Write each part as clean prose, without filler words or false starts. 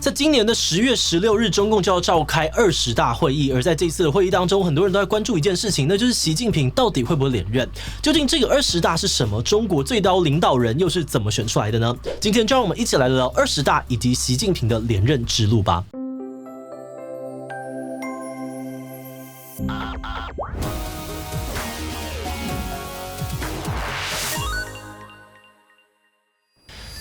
在今年的10月16日，中共就要召开20大会议，而在这次的会议当中，很多人都在关注一件事情，那就是习近平到底会不会连任？究竟这个20大是什么？中国最高领导人又是怎么选出来的呢？今天就让我们一起来聊聊20大以及习近平的连任之路吧。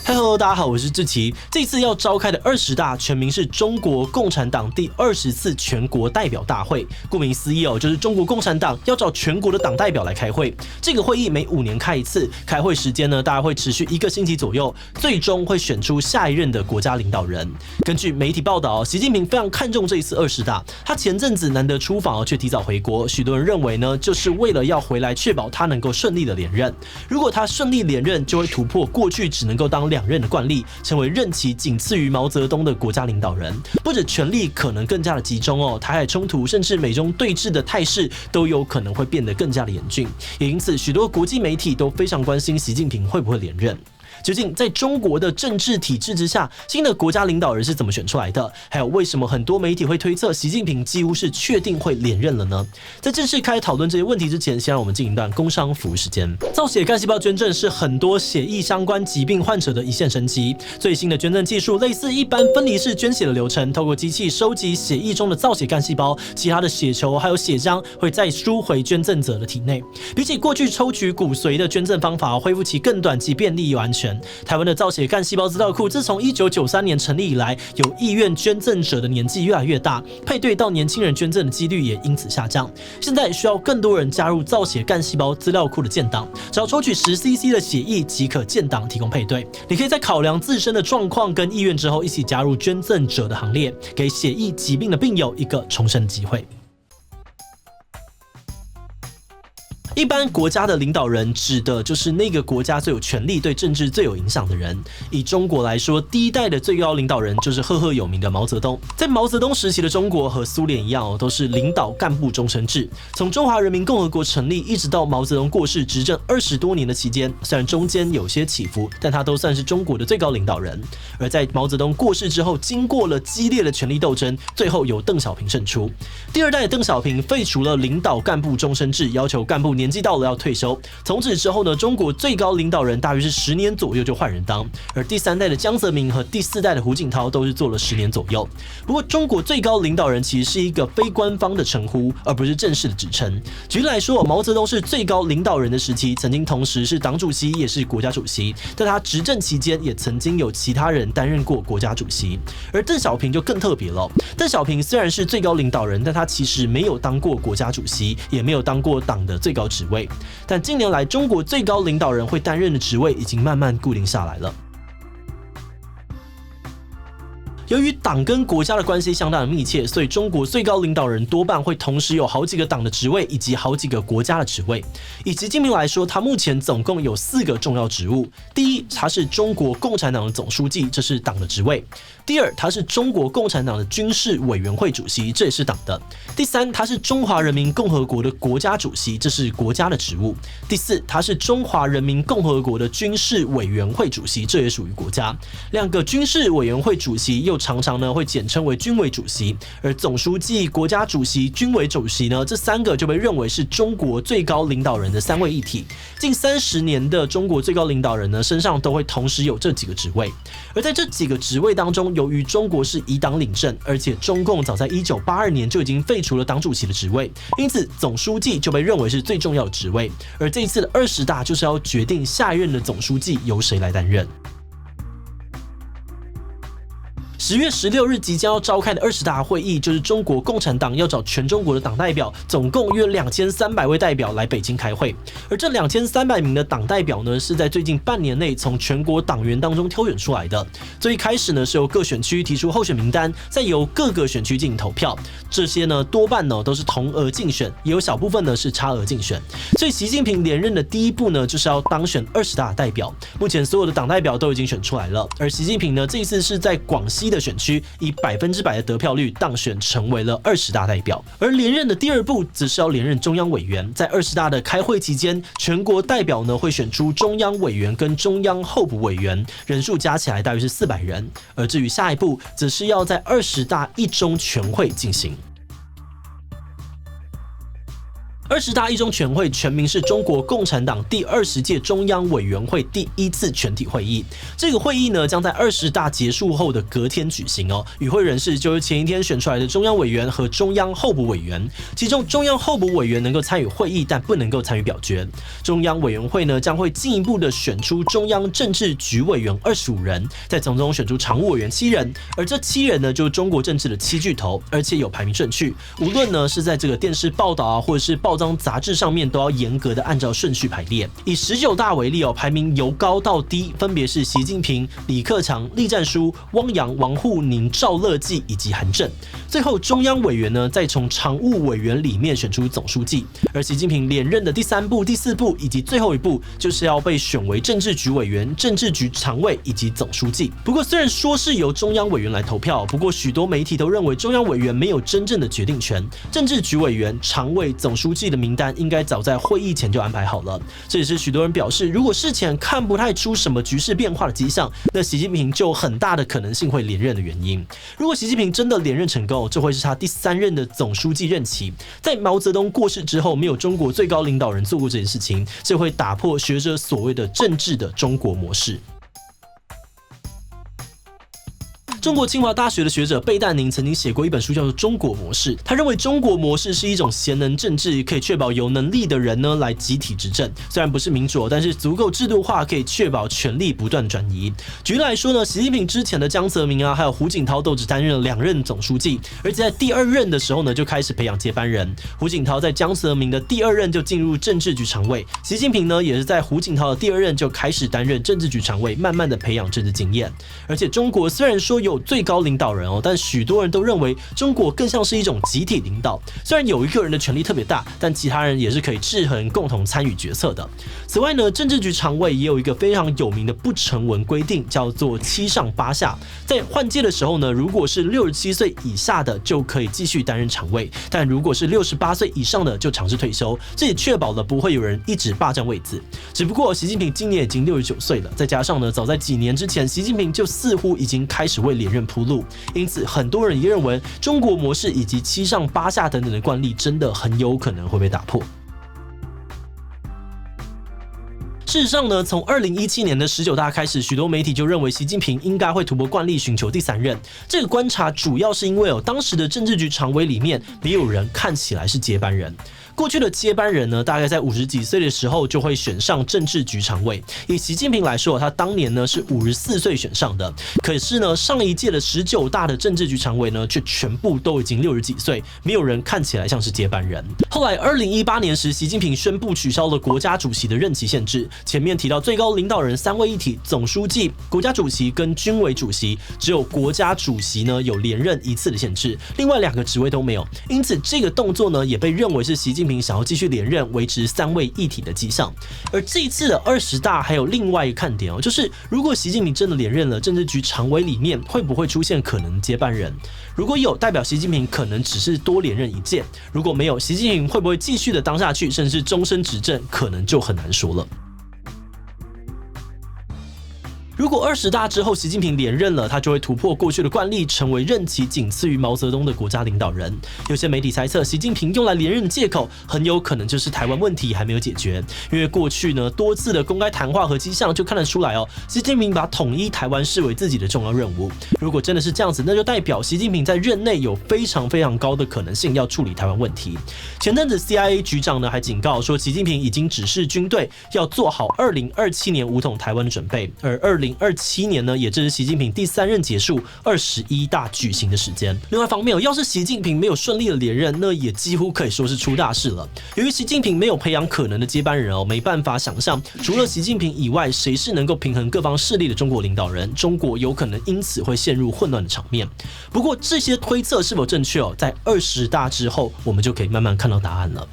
Hello， 大家好，我是志祺。这次要召开的20大全名是中国共产党第20次全国代表大会。顾名思义就是中国共产党要找全国的党代表来开会。这个会议每5年开一次，开会时间呢大概会持续1个星期左右，最终会选出下一任的国家领导人。根据媒体报道，习近平非常看重这一次20大，他前阵子难得出访却提早回国，许多人认为呢，就是为了要回来确保他能够顺利的连任。如果他顺利连任，就会突破过去只能够当2任的惯例，成为任期仅次于毛泽东的国家领导人，不止权力可能更加的集中台海冲突甚至美中对峙的态势都有可能会变得更加的严峻，也因此许多国际媒体都非常关心习近平会不会连任。究竟在中国的政治体制之下，新的国家领导人是怎么选出来的？还有为什么很多媒体会推测习近平几乎是确定会连任了呢？在正式开始讨论这些问题之前，先让我们进行一段工商服务时间。造血干细胞捐赠是很多血液相关疾病患者的一线生机。最新的捐赠技术类似一般分离式捐血的流程，透过机器收集血液中的造血干细胞，其他的血球还有血浆会再输回捐赠者的体内。比起过去抽取骨髓的捐赠方法，恢复期更短及便利又安全。台湾的造血干细胞资料库自从1993年成立以来，有意愿捐赠者的年纪越来越大，配对到年轻人捐赠的几率也因此下降。现在需要更多人加入造血干细胞资料库的建档，只要抽取10cc 的血液即可建档提供配对。你可以在考量自身的状况跟意愿之后，一起加入捐赠者的行列，给血液疾病的病友一个重生的机会。一般国家的领导人指的就是那个国家最有权力、对政治最有影响的人。以中国来说，第一代的最高领导人就是赫赫有名的毛泽东。在毛泽东时期的中国和苏联一样都是领导干部终身制。从中华人民共和国成立一直到毛泽东过世执政20多年的期间，虽然中间有些起伏，但他都算是中国的最高领导人。而在毛泽东过世之后，经过了激烈的权力斗争，最后由邓小平胜出。第二代的邓小平废除了领导干部终身制，要求干部年纪到了要退休。从此之后呢，中国最高领导人大约是10年左右就换人当。而第3代的江泽民和第4代的胡锦涛都是做了10年左右。不过，中国最高领导人其实是一个非官方的称呼，而不是正式的职称。举例来说，毛泽东是最高领导人的时期，曾经同时是党主席也是国家主席，但他执政期间也曾经有其他人担任过国家主席。而邓小平就更特别了，邓小平虽然是最高领导人，但他其实没有当过国家主席，也没有当过党的最高职位。但近年来，中国最高领导人会担任的职位已经慢慢固定下来了。由于党跟国家的关系相当的密切，所以中国最高领导人多半会同时有好几个党的职位以及好几个国家的职位。以习近平来说，他目前总共有4个重要职务。第一，他是中国共产党的总书记，这是党的职位。第二，他是中国共产党的军事委员会主席，这也是党的。第三，他是中华人民共和国的国家主席，这是国家的职务。第四，他是中华人民共和国的军事委员会主席，这也属于国家。2个军事委员会主席又常常呢会简称为军委主席，而总书记、国家主席、军委主席呢，这3个就被认为是中国最高领导人的3位一体。近30年的中国最高领导人呢，身上都会同时有这几个职位。而在这几个职位当中，由于中国是以党领政，而且中共早在1982年就已经废除了党主席的职位，因此总书记就被认为是最重要的职位。而这一次的20大就是要决定下一任的总书记由谁来担任。10月16日即将要召开的20大会议，就是中国共产党要找全中国的党代表，总共约2300位代表来北京开会。而这2300名的党代表呢，是在最近半年内从全国党员当中挑选出来的。最一开始呢，是由各选区提出候选名单，再由各个选区进行投票。这些呢，多半呢都是同额竞选，也有小部分呢是差额竞选。所以习近平连任的第一步呢，就是要当选20大代表。目前所有的党代表都已经选出来了，而习近平呢，这一次是在广西西的选区，以100%的得票率当选，成为了20大代表。而连任的第二步，则是要连任中央委员。在20大的开会期间，全国代表呢会选出中央委员跟中央候补委员，人数加起来大约是400人。而至于下一步，则是要在20大一中全会进行。20大一中全会全名是中国共产党第20届中央委员会第1次全体会议。这个会议呢，将在20大结束后的隔天举行哦。与会人士就是前一天选出来的中央委员和中央候补委员，其中中央候补委员能够参与会议，但不能够参与表决。中央委员会呢，将会进一步的选出中央政治局委员25人，再从中选出常务委员7人，而这7人呢，就是中国政治的7巨头，而且有排名顺序。无论呢是在这个电视报道啊，或者是报章杂志上面，都要严格的按照顺序排列。以19大为例哦，排名由高到低，分别是习近平、李克强、栗战书、汪洋、王沪宁、赵乐际以及韩正。最后中央委员呢，再从常务委员里面选出总书记。而习近平连任的第3步、第4步以及最后一步，就是要被选为政治局委员、政治局常委以及总书记。不过虽然说是由中央委员来投票，不过许多媒体都认为中央委员没有真正的决定权，政治局委员、常委、总书记的名单应该早在会议前就安排好了。这也是许多人表示，如果事前看不太出什么局势变化的迹象，那习近平就有很大的可能性会连任的原因。如果习近平真的连任成功，这会是他第3任的总书记任期。在毛泽东过世之后，没有中国最高领导人做过这件事情，这会打破学者所谓的政治的中国模式。中国清华大学的学者贝淡宁曾经写过一本书，叫做《中国模式》。他认为中国模式是一种贤能政治，可以确保有能力的人呢来集体执政。虽然不是民主，但是足够制度化，可以确保权力不断转移。举例来说呢，习近平之前的江泽民啊，还有胡锦涛都只担任了2任总书记，而且在第2任的时候呢，就开始培养接班人。胡锦涛在江泽民的第2任就进入政治局常委，习近平呢也是在胡锦涛的第2任就开始担任政治局常委，慢慢的培养政治经验。而且中国虽然说有最高领导人哦，但许多人都认为中国更像是一种集体领导。虽然有一个人的权力特别大，但其他人也是可以制衡、共同参与决策的。此外呢，政治局常委也有一个非常有名的不成文规定，叫做7上8下。在换届的时候呢，如果是67岁以下的就可以继续担任常委，但如果是68岁以上的就强制退休。这也确保了不会有人一直霸占位子。只不过习近平今年已经69岁了，再加上呢，早在几年之前，习近平就似乎已经开始为连任铺路，因此很多人也认为中国模式以及7上8下等等的惯例真的很有可能会被打破。事实上呢，从2017年的19大开始，许多媒体就认为习近平应该会突破惯例，寻求第3任。这个观察主要是因为当时的政治局常委里面没有人看起来是接班人。过去的接班人呢，大概在50几岁的时候就会选上政治局常委。以习近平来说，他当年呢是54岁选上的，可是呢，上一届的19大的政治局常委呢，却全部都已经60几岁，没有人看起来像是接班人。后来2018年时，习近平宣布取消了国家主席的任期限制。前面提到最高领导人3位一体，总书记、国家主席跟军委主席，只有国家主席呢有连任1次的限制，另外2个职位都没有。因此，这个动作呢，也被认为是习近平想要继续连任，维持3位一体的迹象。而这一次的20大还有另外一个看点哦，就是如果习近平真的连任了，政治局常委里面会不会出现可能接班人？如果有，代表习近平可能只是多连任1届；如果没有，习近平会不会继续的当下去，甚至终身执政，可能就很难说了。如果20大之后习近平连任了，他就会突破过去的惯例，成为任期仅次于毛泽东的国家领导人。有些媒体猜测，习近平用来连任的借口很有可能就是台湾问题还没有解决，因为过去呢多次的公开谈话和迹象就看得出来哦，习近平把统一台湾视为自己的重要任务。如果真的是这样子，那就代表习近平在任内有非常高的可能性要处理台湾问题。前阵子 CIA 局长呢还警告说，习近平已经指示军队要做好2027年武统台湾的准备，而2027年呢，也正是习近平第3任结束21大举行的时间。另外一方面，要是习近平没有顺利的连任，那也几乎可以说是出大事了。由于习近平没有培养可能的接班人哦，没办法想象除了习近平以外，谁是能够平衡各方势力的中国领导人。中国有可能因此会陷入混乱的场面。不过这些推测是否正确哦，在20大之后，我们就可以慢慢看到答案了。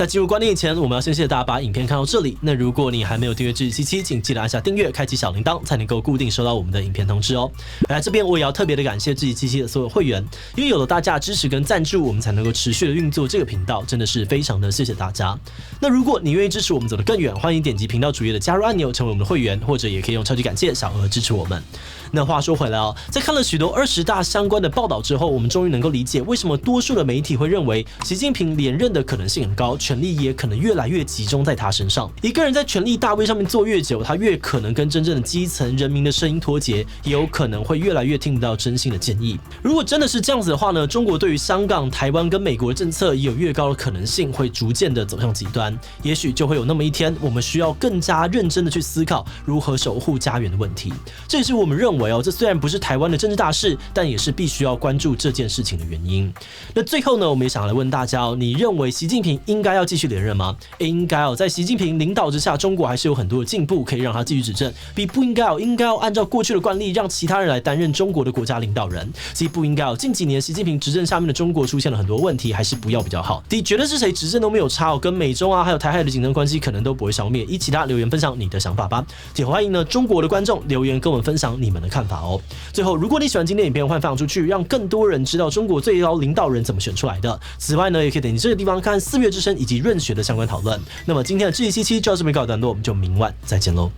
在进入观点以前，我们要先谢谢大家把影片看到这里。那如果你还没有订阅志祺77，请记得按下订阅，开启小铃铛，才能够固定收到我们的影片通知哦。来这边我也要特别的感谢志祺77的所有会员，因为有了大家的支持跟赞助，我们才能够持续的运作这个频道，真的是非常的谢谢大家。那如果你愿意支持我们走得更远，欢迎点击频道主页的加入按钮，成为我们的会员，或者也可以用超级感谢小额支持我们。那话说回来哦，在看了许多20大相关的报道之后，我们终于能够理解为什么多数的媒体会认为习近平连任的可能性很高，权力也可能越来越集中在他身上。一个人在权力大位上面坐越久，他越可能跟真正的基层人民的声音脱节，也有可能会越来越听不到真心的建议。如果真的是这样子的话呢，中国对于香港、台湾跟美国的政策也有越高的可能性会逐渐的走向极端。也许就会有那么一天，我们需要更加认真的去思考如何守护家园的问题。这也是我们认为这虽然不是台湾的政治大事，但也是必须要关注这件事情的原因。那最后呢，我们也想来问大家你认为习近平应该要继续连任吗？应该在习近平领导之下，中国还是有很多的进步可以让他继续执政，比不应该应该要按照过去的惯例让其他人来担任中国的国家领导人。其实不应该近几年习近平执政下面的中国出现了很多问题，还是不要比较好。觉得是谁执政都没有差跟美中还有台海的竞争关系可能都不会消灭。其他留言分享你的想法吧，也欢迎呢中国的观众留言跟我们分享你们的看法哦。最后，如果你喜欢今天影片，欢迎分享出去，让更多人知道中国最高领导人怎么选出来的。此外呢，也可以点击这个地方看4月之声以及润学的相关讨论。那么今天的志祺77就到这边告一段落，我们就明晚再见喽。